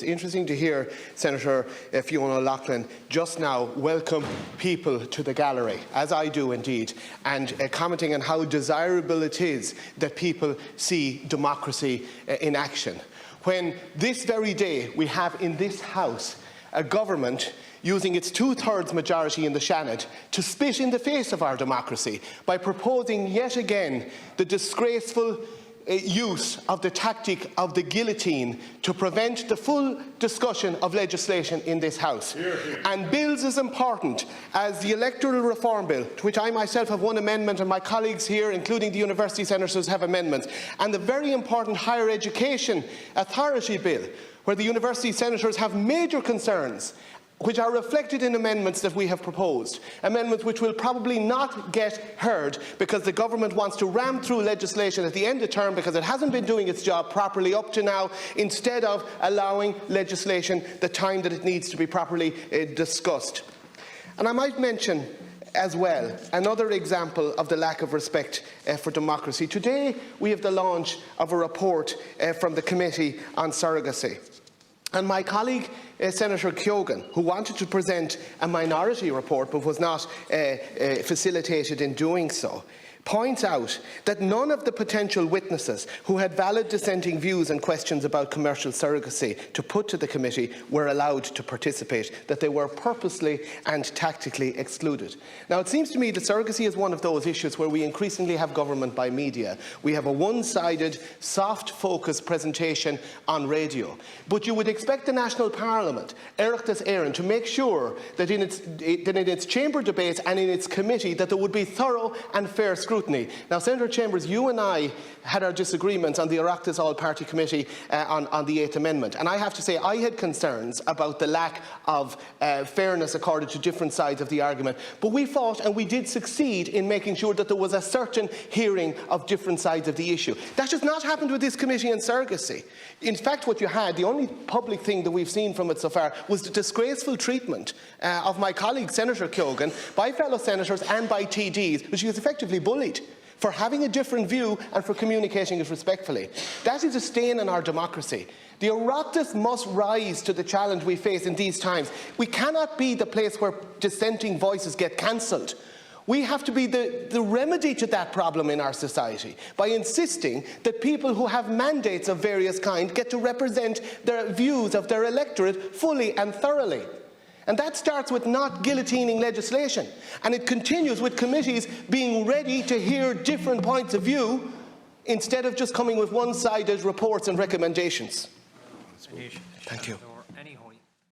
was interesting to hear Senator Fiona O'Loughlin just now welcome people to the gallery, as I do indeed, and commenting on how desirable it is that people see democracy in action. When this very day we have in this House a government using its two-thirds majority in the Seanad to spit in the face of our democracy by proposing yet again the disgraceful use of the tactic of the guillotine to prevent the full discussion of legislation in this House. And bills as important as the Electoral Reform Bill, to which I myself have one amendment and my colleagues here, including the University Senators, have amendments, and the very important Higher Education Authority Bill, where the University Senators have major concerns which are reflected in amendments that we have proposed, amendments which will probably not get heard because the government wants to ram through legislation at the end of term because it hasn't been doing its job properly up to now, instead of allowing legislation the time that it needs to be properly discussed. And I might mention as well another example of the lack of respect for democracy. Today we have the launch of a report from the Committee on Surrogacy. And my colleague, Senator Keoghan, who wanted to present a minority report but was not facilitated in doing so, points out that none of the potential witnesses who had valid dissenting views and questions about commercial surrogacy to put to the committee were allowed to participate, that they were purposely and tactically excluded. Now, it seems to me that surrogacy is one of those issues where we increasingly have government by media. We have a one-sided, soft-focused presentation on radio. But you would expect the National Parliament, Oireachtas Éireann, to make sure that in its chamber debates and in its committee that there would be thorough and fair scrutiny. Now, Senator Chambers, you and I had our disagreements on the Oireachtas All-Party Committee on the 8th Amendment, and I have to say I had concerns about the lack of fairness accorded to different sides of the argument, but we fought and we did succeed in making sure that there was a certain hearing of different sides of the issue. That has not happened with this Committee on Surrogacy. In fact, what you had, the only public thing that we've seen from it so far, was the disgraceful treatment of my colleague Senator Keoghan by fellow senators and by TDs, which he was effectively bullied for having a different view and for communicating it respectfully. That is a stain on our democracy. The Oireachtas must rise to the challenge we face in these times. We cannot be the place where dissenting voices get cancelled. We have to be the remedy to that problem in our society by insisting that people who have mandates of various kinds get to represent the views of their electorate fully and thoroughly. And that starts with not guillotining legislation, and it continues with committees being ready to hear different points of view instead of just coming with one-sided reports and recommendations. Thank you.